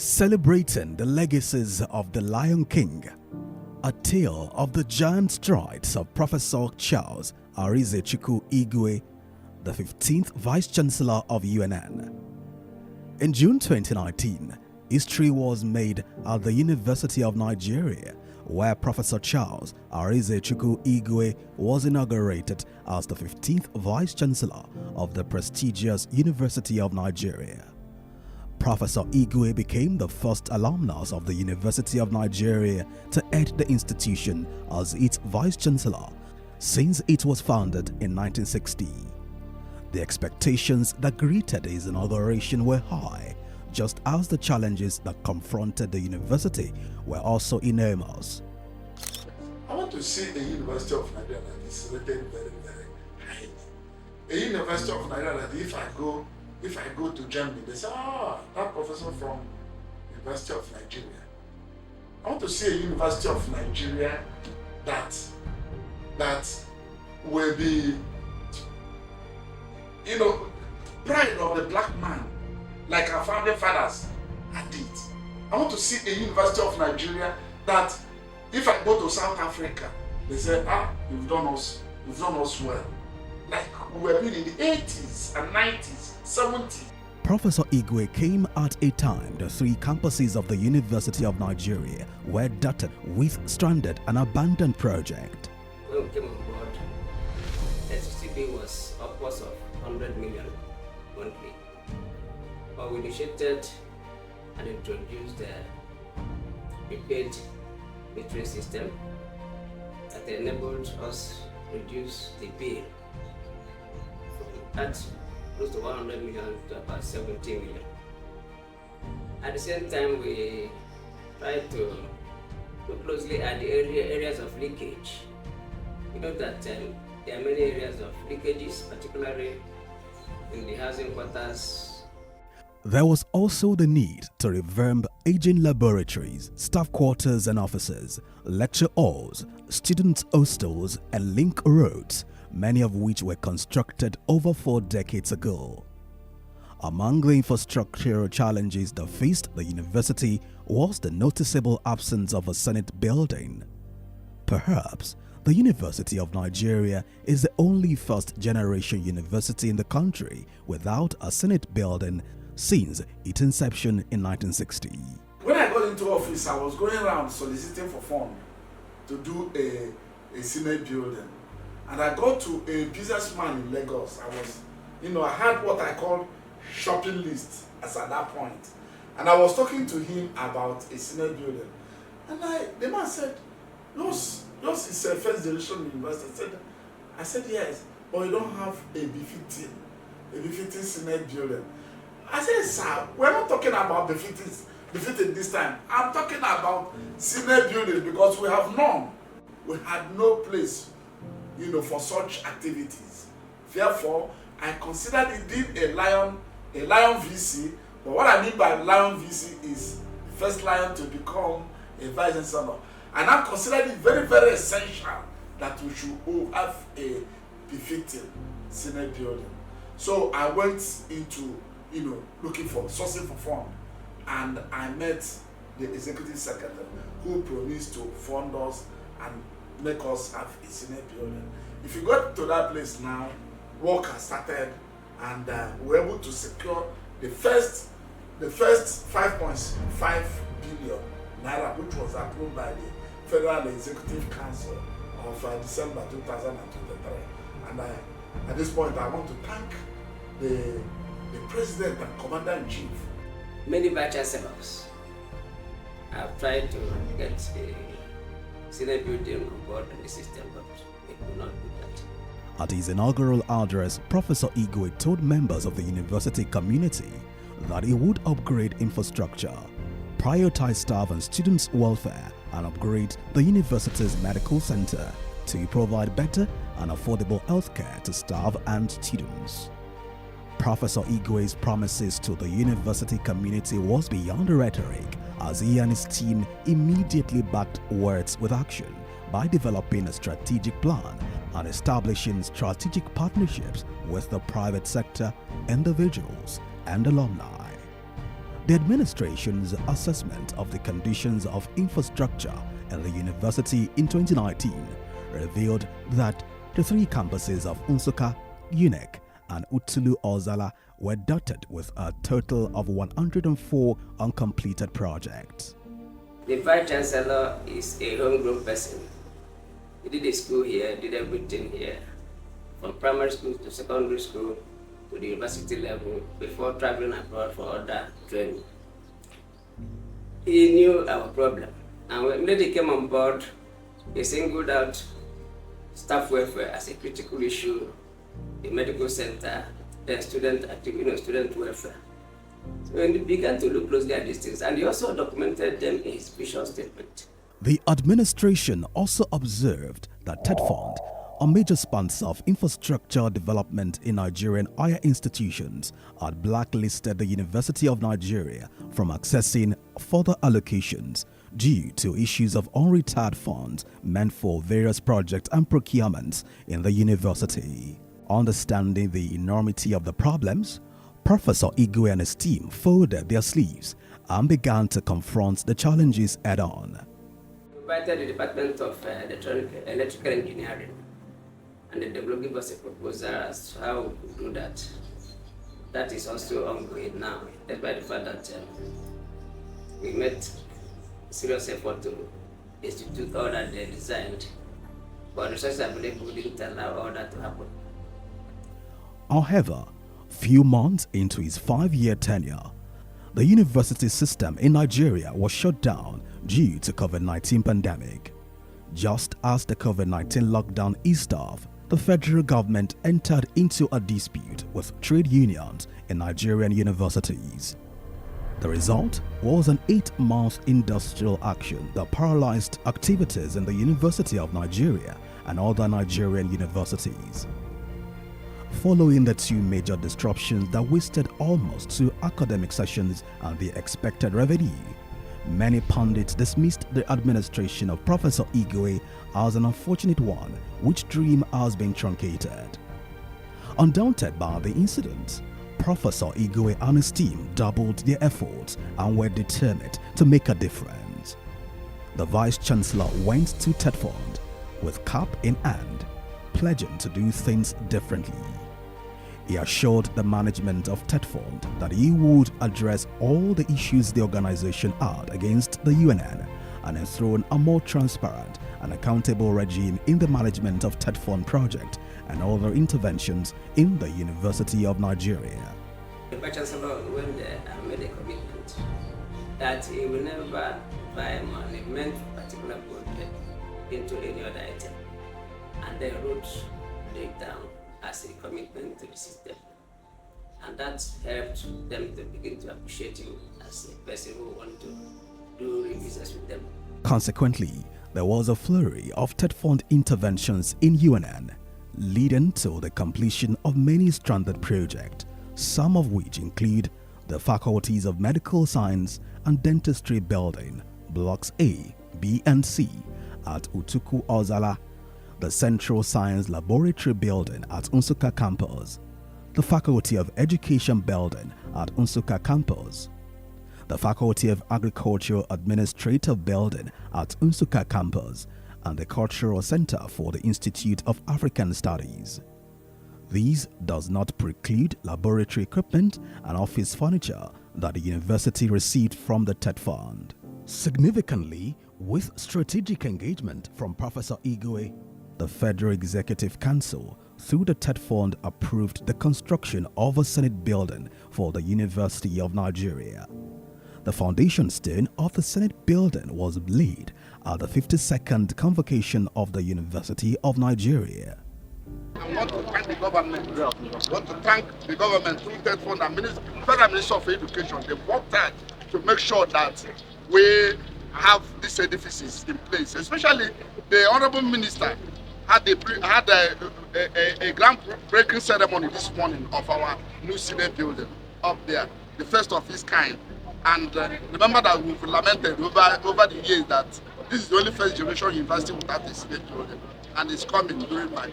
Celebrating the legacies of the Lion King, a tale of the giant strides of Professor Charles Igwe, the 15th Vice-Chancellor of UNN. In June 2019, history was made at the University of Nigeria, where Professor Charles Igwe was inaugurated as the 15th Vice-Chancellor of the prestigious University of Nigeria. Professor Igwe became the first alumnus of the University of Nigeria to head the institution as its Vice-Chancellor since it was founded in 1960. The expectations that greeted his inauguration were high, just as the challenges that confronted the university were also enormous. I want to see a University of Nigeria that is rated very, very high. A University of Nigeria that if I go to Germany, they say, that professor from University of Nigeria. I want to see a University of Nigeria that will be, pride of the black man, like our founding fathers had it. I want to see a University of Nigeria that if I go to South Africa, they say, you've done us well. Like we were doing in the 80s and 90s. 70. Professor Igwe came at a time the three campuses of the University of Nigeria were dotted with stranded and abandoned projects. When we came on board, SCB was upwards of 100 million monthly. But we initiated and introduced the prepaid metering system that enabled us to reduce the bill at close to 100 million to about 70 million. At the same time, we tried to look closely at the areas of leakage. We know that there are many areas of leakages, particularly in the housing quarters. There was also the need to revamp aging laboratories, staff quarters and offices, lecture halls, student hostels and link roads, many of which were constructed over 4 decades ago. Among the infrastructural challenges that faced the university was the noticeable absence of a Senate building. Perhaps the University of Nigeria is the only first-generation university in the country without a Senate building since its inception in 1960. When I got into office, I was going around soliciting for funds to do a Senate building. And I got to a businessman in Lagos. I had what I call shopping list as at that point. And I was talking to him about a Senate building. And the man said, yours is a first generation university. I said, yes, but you don't have a B15 Senate building. I said, sir, we're not talking about B15 this time. I'm talking about Senate building because we have none. We had no place for such activities. Therefore, I considered it being a Lion VC, but what I mean by Lion VC is the first Lion to become a Vice-Chancellor. And I considered it very, very essential that we should have a P15 Senate building. So I went into, looking for sourcing for fund, and I met the executive secretary who promised to fund us and make us have a Senate building. If you go to that place now, work has started, and we were able to secure the first 5.5 billion naira, which was approved by the Federal Executive Council of December 2023. And at this point, I want to thank the President and Commander-in-Chief. Many Vice-Chancellors have tried to get a Senate building on board in the system, but it could not do that. At his inaugural address, Professor Igwe told members of the university community that he would upgrade infrastructure, prioritize staff and students' welfare, and upgrade the university's medical center to provide better and affordable healthcare to staff and students. Professor Igwe's promises to the university community was beyond rhetoric, as he and his team immediately backed words with action by developing a strategic plan and establishing strategic partnerships with the private sector, individuals, and alumni. The administration's assessment of the conditions of infrastructure at the university in 2019 revealed that the three campuses of Nsukka, UNN, and Utulu Ozala were dotted with a total of 104 uncompleted projects. The Vice-Chancellor is a homegrown person. He did a school here, did everything here, from primary school to secondary school to the university level before traveling abroad for other training. He knew our problem, and when he came on board, he singled out staff welfare as a critical issue, the medical center, then student activity, student welfare. So he began to look closely at these things, and he also documented them in his vision statement. The administration also observed that TED-Fund, a major sponsor of infrastructure development in Nigerian higher institutions, had blacklisted the University of Nigeria from accessing further allocations due to issues of unretired funds meant for various projects and procurements in the university. Understanding the enormity of the problems, Professor Igwe and his team folded their sleeves and began to confront the challenges head-on. We invited the Department of Electrical Engineering, and they gave us a proposal as to how we could do that. That is also ongoing now, despite the fact that we made serious effort to institute all that they designed, but resources available didn't allow all that to happen. However, few months into his 5-year tenure, the university system in Nigeria was shut down due to COVID-19 pandemic. Just as the COVID-19 lockdown eased off, the federal government entered into a dispute with trade unions in Nigerian universities. The result was an 8-month industrial action that paralyzed activities in the University of Nigeria and other Nigerian universities. Following the two major disruptions that wasted almost 2 academic sessions and the expected revenue, many pundits dismissed the administration of Professor Igwe as an unfortunate one, which dream has been truncated. Undaunted by the incident, Professor Igwe and his team doubled their efforts and were determined to make a difference. The Vice-Chancellor went to TED-Fund with cap in hand, pledging to do things differently. He assured the management of TED-Fund that he would address all the issues the organization had against the UNN and enthrone a more transparent and accountable regime in the management of TED-Fund project and other interventions in the University of Nigeria. The Vice-Chancellor went there and made a commitment that he will never buy money meant for particular project into any other item, and they wrote it down as a commitment to the system, and that helped them to begin to appreciate him as a person who wanted to do business with them. Consequently, there was a flurry of TED-Fund interventions in UNN, leading to the completion of many stranded projects, some of which include the Faculties of Medical Science and Dentistry Building, Blocks A, B and C at Utulu Ozala, the Central Science Laboratory Building at Nsukka Campus, the Faculty of Education Building at Nsukka Campus, the Faculty of Agriculture Administrative Building at Nsukka Campus, and the Cultural Center for the Institute of African Studies. These does not preclude laboratory equipment and office furniture that the university received from the TED-Fund. Significantly, with strategic engagement from Professor Igwe, the Federal Executive Council, through the TED-Fund, approved the construction of a Senate building for the University of Nigeria. The foundation stone of the Senate building was laid at the 52nd convocation of the University of Nigeria. I want to thank the government. I want to thank the government through TED-Fund and Federal Ministry of Education. They've worked hard to make sure that we have these edifices in place. Especially the Honorable Minister had a groundbreaking ceremony this morning of our new Senate building up there, the first of its kind. And remember that we've lamented over the years that this is the only first generation university without a Senate building, and it's coming during my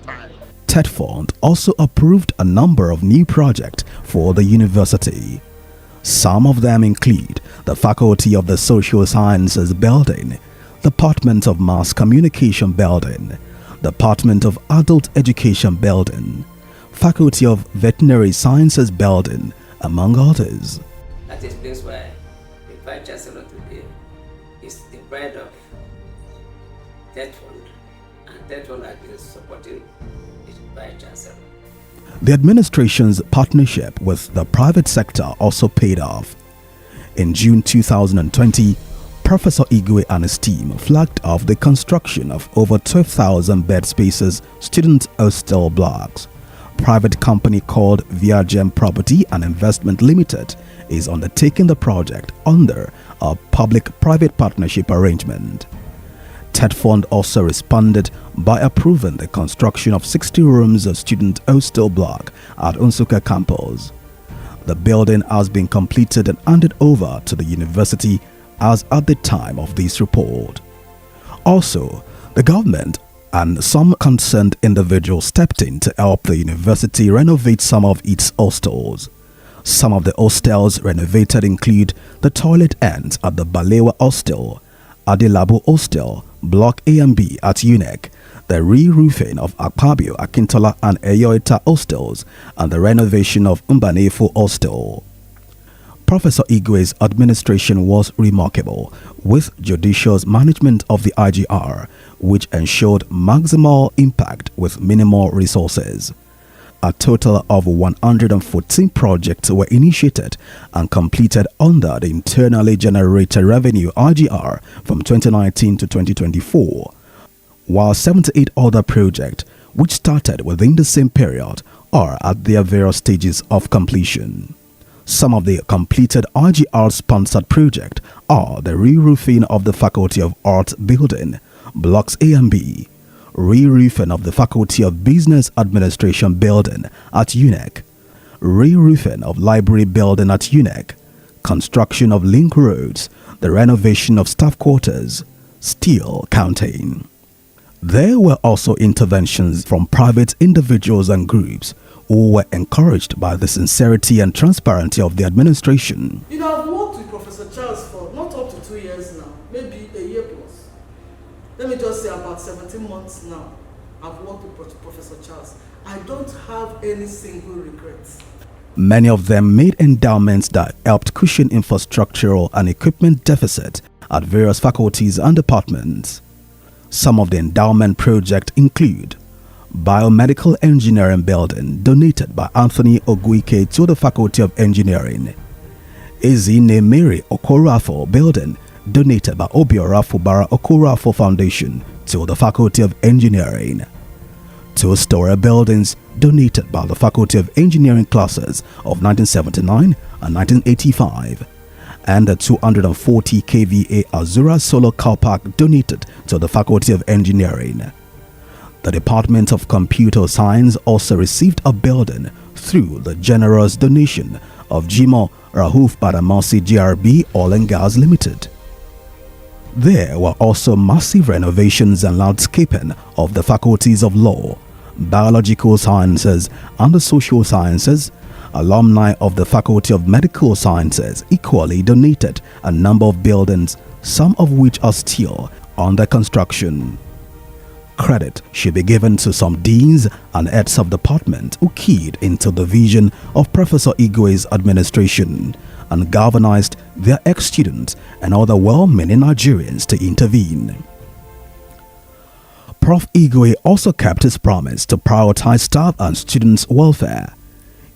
time. TED-Fund also approved a number of new projects for the university. Some of them include the Faculty of the Social Sciences Building, Department of Mass Communication Building, Department of Adult Education Building, Faculty of Veterinary Sciences Building, among others. That explains why the Vice-Chancellor today is the pride of Third Fund, and Third Fund has been supporting the Vice-Chancellor. The administration's partnership with the private sector also paid off. In June 2020, Professor Igwe and his team flagged off the construction of over 12,000 bed spaces student hostel blocks. Private company called Viagem Property and Investment Limited is undertaking the project under a public-private partnership arrangement. TED Fund also responded by approving the construction of 60 rooms of student hostel block at Nsukka campus. The building has been completed and handed over to the university as at the time of this report. Also, the government and some concerned individuals stepped in to help the university renovate some of its hostels. Some of the hostels renovated include the toilet ends at the Balewa Hostel, Adelabu Hostel, Block A and B at UNN, the re-roofing of Akpabio, Akintola and Eyoita hostels, and the renovation of Mbanefo Hostel. Professor Igwe's administration was remarkable, with judicious management of the IGR, which ensured maximal impact with minimal resources. A total of 114 projects were initiated and completed under the internally generated revenue IGR from 2019 to 2024, while 78 other projects, which started within the same period, are at their various stages of completion. Some of the completed IGR-sponsored projects are the re-roofing of the Faculty of Arts building, Blocks A and B, re-roofing of the Faculty of Business Administration building at UNN, re-roofing of Library building at UNN, construction of link roads, the renovation of staff quarters, still counting. There were also interventions from private individuals and groups who were encouraged by the sincerity and transparency of the administration. You know, I've worked with Professor Charles for not up to 2 years now, maybe a year plus. Let me just say about 17 months now, I've worked with Professor Charles. I don't have any single regrets. Many of them made endowments that helped cushion infrastructural and equipment deficit at various faculties and departments. Some of the endowment projects include Biomedical Engineering Building donated by Anthony Ogwike to the Faculty of Engineering, Ezine Mary Okorafo Building donated by Obiora Fubara Okorafo Foundation to the Faculty of Engineering, 2-story buildings donated by the Faculty of Engineering classes of 1979 and 1985, and the 240 kVA Azura Solar Car Park donated to the Faculty of Engineering. The Department of Computer Science also received a building through the generous donation of Jimo Rahuf Badamasi GRB Oil and Gas Limited. There were also massive renovations and landscaping of the faculties of Law, Biological Sciences and the Social Sciences. Alumni of the Faculty of Medical Sciences equally donated a number of buildings, some of which are still under construction. Credit should be given to some deans and heads of department who keyed into the vision of Professor Igwe's administration and galvanized their ex-students and other well-meaning Nigerians to intervene. Prof Igwe also kept his promise to prioritize staff and students' welfare.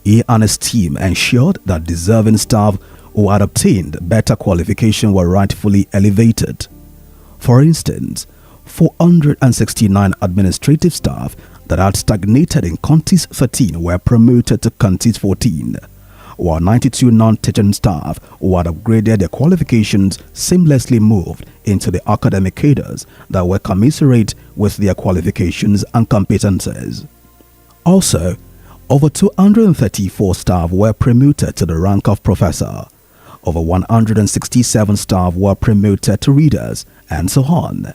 He and his team ensured that deserving staff who had obtained better qualification were rightfully elevated. For instance, 469 administrative staff that had stagnated in Counties 13 were promoted to Counties 14, while 92 non-teaching staff who had upgraded their qualifications seamlessly moved into the academic cadres that were commensurate with their qualifications and competences. Also, over 234 staff were promoted to the rank of professor, over 167 staff were promoted to readers, and so on.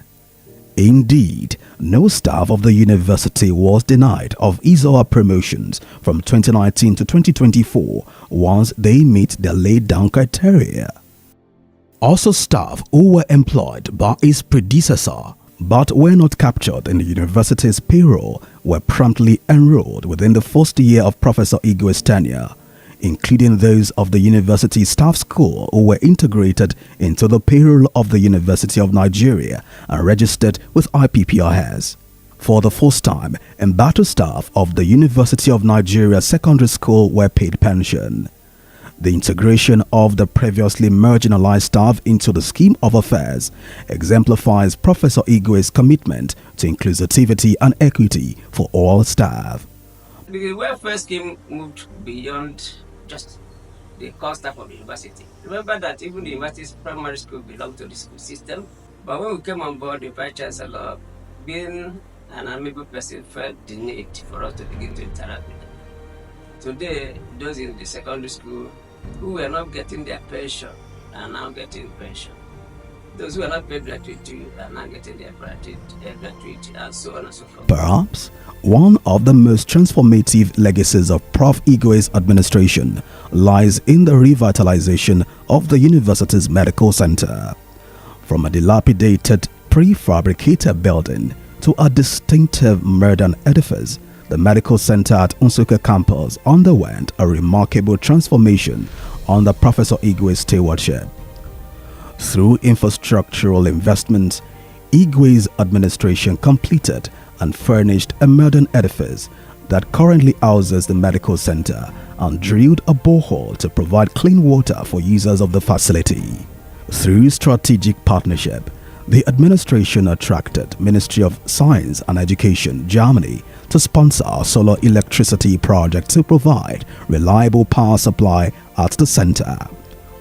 Indeed, no staff of the university was denied of his or her promotions from 2019 to 2024 once they meet the laid-down criteria. Also, staff who were employed by his predecessor but were not captured in the university's payroll were promptly enrolled within the first year of Professor Igwe's tenure, including those of the University Staff School who were integrated into the payroll of the University of Nigeria and registered with IPPRS. For the first time, embattled staff of the University of Nigeria Secondary School were paid pension. The integration of the previously marginalized staff into the scheme of affairs exemplifies Professor Igwe's commitment to inclusivity and equity for all staff. The welfare scheme moved beyond just the core staff of the university. Remember that even the university's primary school belonged to the school system, but when we came on board, the Vice-Chancellor, being an amiable person, felt the need for us to begin to interact with them. Today, those in the secondary school who were not getting their pension are now getting pension. Those who are not paid gratuity are now getting their gratuity, and so on and so forth. Perhaps one of the most transformative legacies of Prof Igwe's administration lies in the revitalization of the university's medical center. From a dilapidated prefabricated building to a distinctive modern edifice, the medical center at Nsukka campus underwent a remarkable transformation under Professor Igwe's stewardship. Through infrastructural investments, Igwe's administration completed and furnished a modern edifice that currently houses the medical center and drilled a borehole to provide clean water for users of the facility. Through strategic partnership, the administration attracted Ministry of Science and Education, Germany, to sponsor a solar electricity project to provide reliable power supply at the center.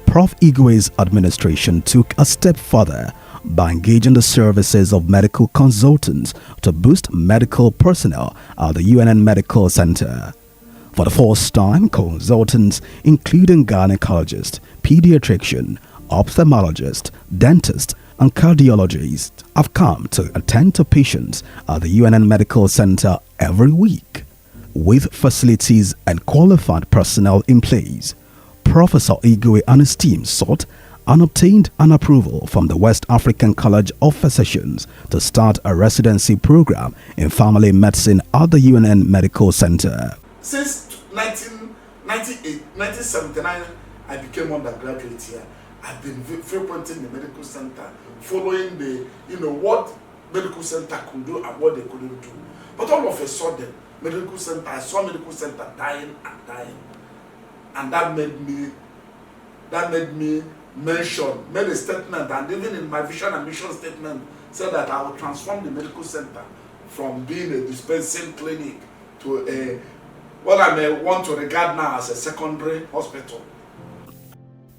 Prof Igwe's administration took a step further by engaging the services of medical consultants to boost medical personnel at the UNN Medical Center. For the first time, consultants, including gynecologists, pediatrician, ophthalmologist, dentist, and cardiologists, have come to attend to patients at the UNN Medical Center every week. With facilities and qualified personnel in place, Professor Igwe and his team sought and obtained an approval from the West African College of Physicians to start a residency program in family medicine at the UNN Medical Center. Since 1979, I became undergraduate here. I've been frequenting the medical center, following the, what medical center could do and what they couldn't do. But all of a sudden, I saw medical center dying and dying. And that made me made a statement, and even in my vision and mission statement, said that I will transform the medical center from being a dispensing clinic to what I may want to regard now as a secondary hospital.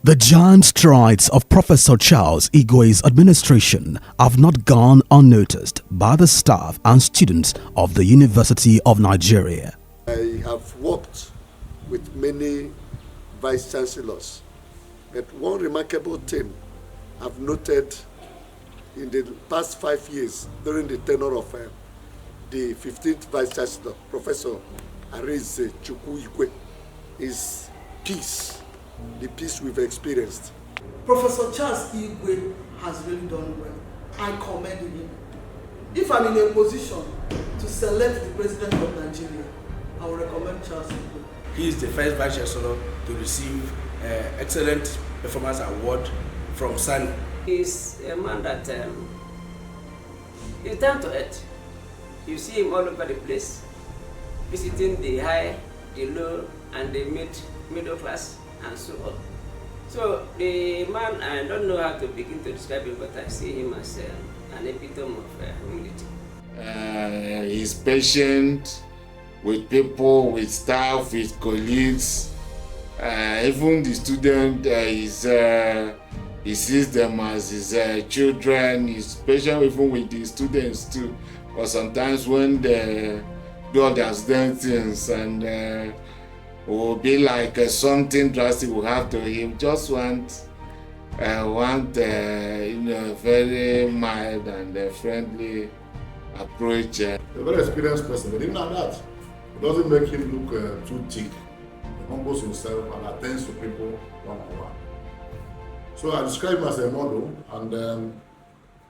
The giant strides of Professor Charles Igwe's administration have not gone unnoticed by the staff and students of the University of Nigeria. I have worked with many vice-chancellors, but one remarkable thing I've noted in the past 5 years during the tenure of the 15th vice-chancellor, Professor Charles Igwe, is peace. The peace we've experienced. Professor Charles Igwe has really done well. I commend him. If I'm in a position to select the president of Nigeria, I will recommend Charles Igwe. He is the first Vice-Chancellor to receive Excellent Performance Award from SANI. He's a man that is down to earth. You see him all over the place, visiting the high, the low, and the middle class, and so on. So the man, I don't know how to begin to describe him, but I see him as an epitome of humility. He's patient with people, with staff, with colleagues. Even the student, he sees them as his children. He's patient even with the students too. But sometimes when they do all their things and will be like something drastic will happen to him, just want want very mild and friendly approach. A very experienced person, but even at that, it doesn't make him look too thick. He humbles himself and attends to people one-on-one. So I describe him as a model, and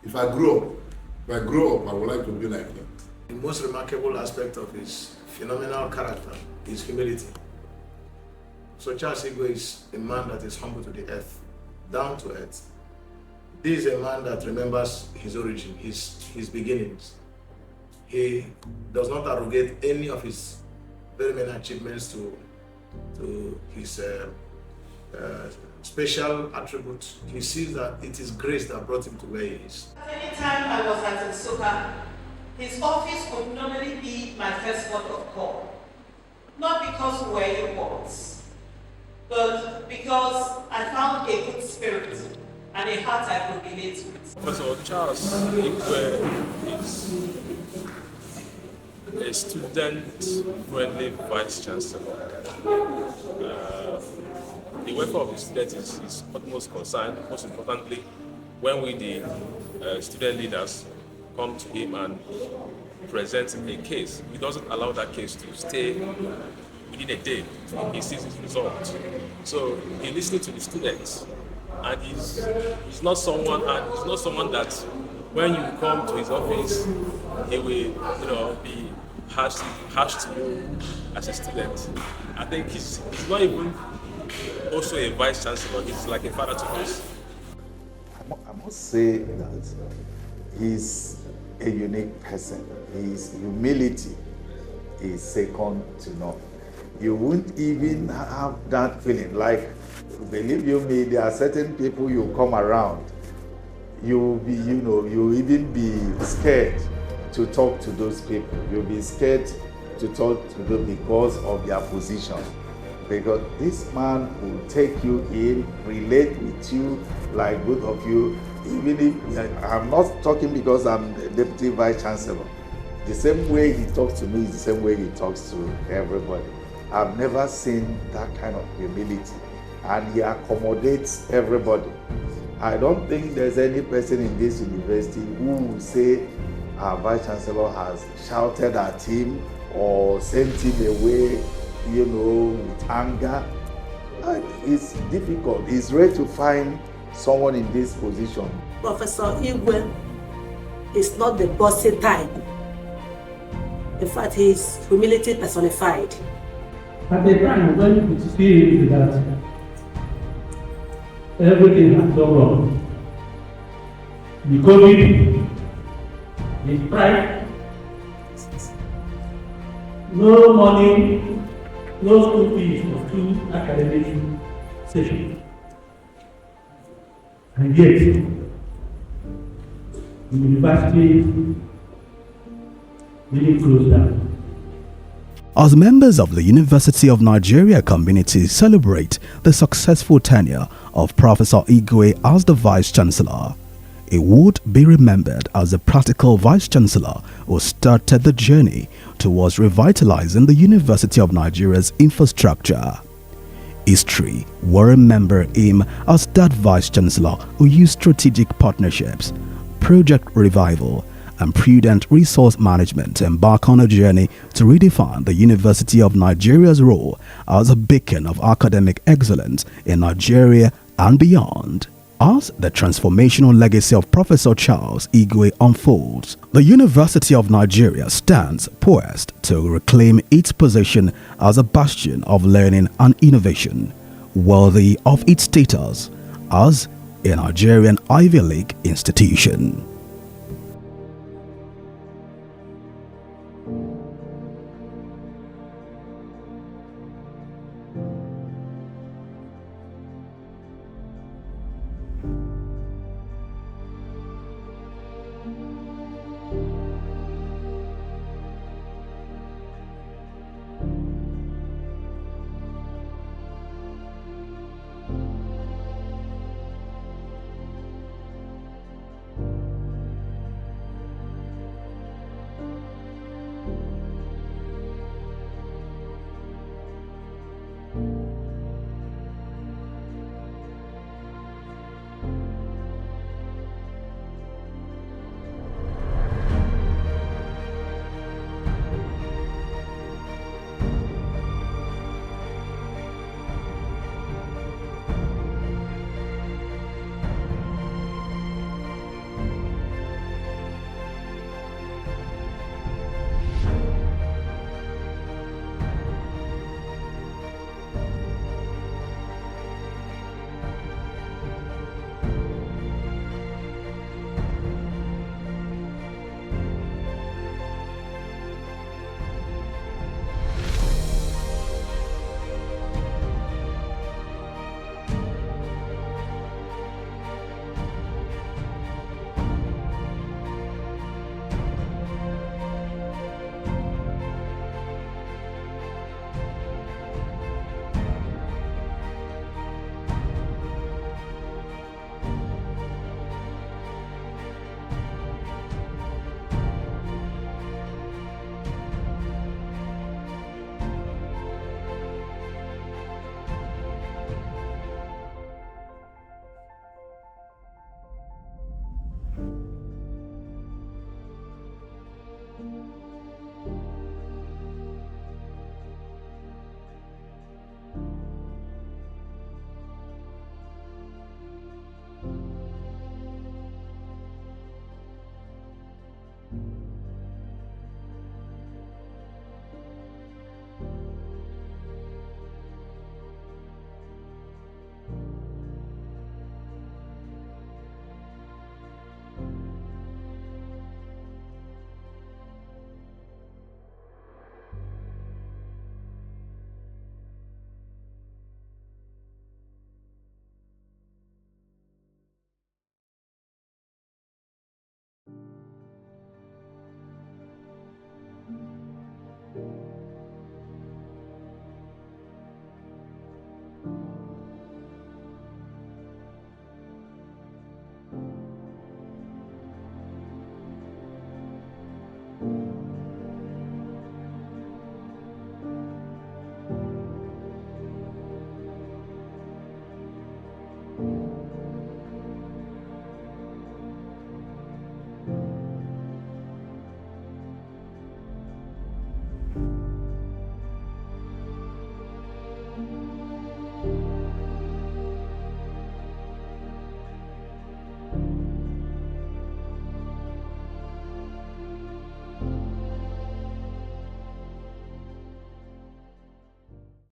if I grow up, I would like to be like him. The most remarkable aspect of his phenomenal character is humility. So Charles Igwe is a man that is humble to the earth, down to earth. This is a man that remembers his origin, his beginnings. He does not arrogate any of his very many achievements to his special attributes. He sees that it is grace that brought him to where he is. Anytime I was at Nsukka, his office would normally be my first port of call. Not because we were equals, but because I found a good spirit and a heart I could relate with. Professor Charles Igwe is a student-friendly Vice-Chancellor. The welfare of the students is his utmost concern. Most importantly, when we, the student leaders, come to him and present a case, he doesn't allow that case to stay within a day. He sees his result. So he listens to the students, and he's not someone that when you come to his office, he will be harsh to you as a student. I think he's not even also a Vice-Chancellor. He's like a father to us. I must say that he's a unique person. His humility is second to none. You won't even have that feeling. Like, believe you me, there are certain people you come around, you'll even be scared to talk to those people. You'll be scared to talk to them because of their position. Because this man will take you in, relate with you like both of you. Even if I'm not talking because I'm the Deputy Vice-Chancellor. The same way he talks to me is the same way he talks to everybody. I've never seen that kind of humility, and he accommodates everybody. I don't think there's any person in this university who will say our Vice-Chancellor has shouted at him or sent him away, with anger. It's difficult. It's rare to find someone in this position. Professor Igwe is not the bossy type. In fact, he is humility personified. At the time when we see that everything has gone wrong, the COVID, the strike, no money, no school fees for 2 academic sessions. And yet, the university really closed down. As members of the University of Nigeria community celebrate the successful tenure of Professor Igwe as the Vice-Chancellor, he would be remembered as a practical Vice-Chancellor who started the journey towards revitalizing the University of Nigeria's infrastructure. History will remember him as that Vice-Chancellor who used strategic partnerships, project revival, and prudent resource management to embark on a journey to redefine the University of Nigeria's role as a beacon of academic excellence in Nigeria and beyond. As the transformational legacy of Professor Charles Igwe unfolds, the University of Nigeria stands poised to reclaim its position as a bastion of learning and innovation, worthy of its status as a Nigerian Ivy League institution.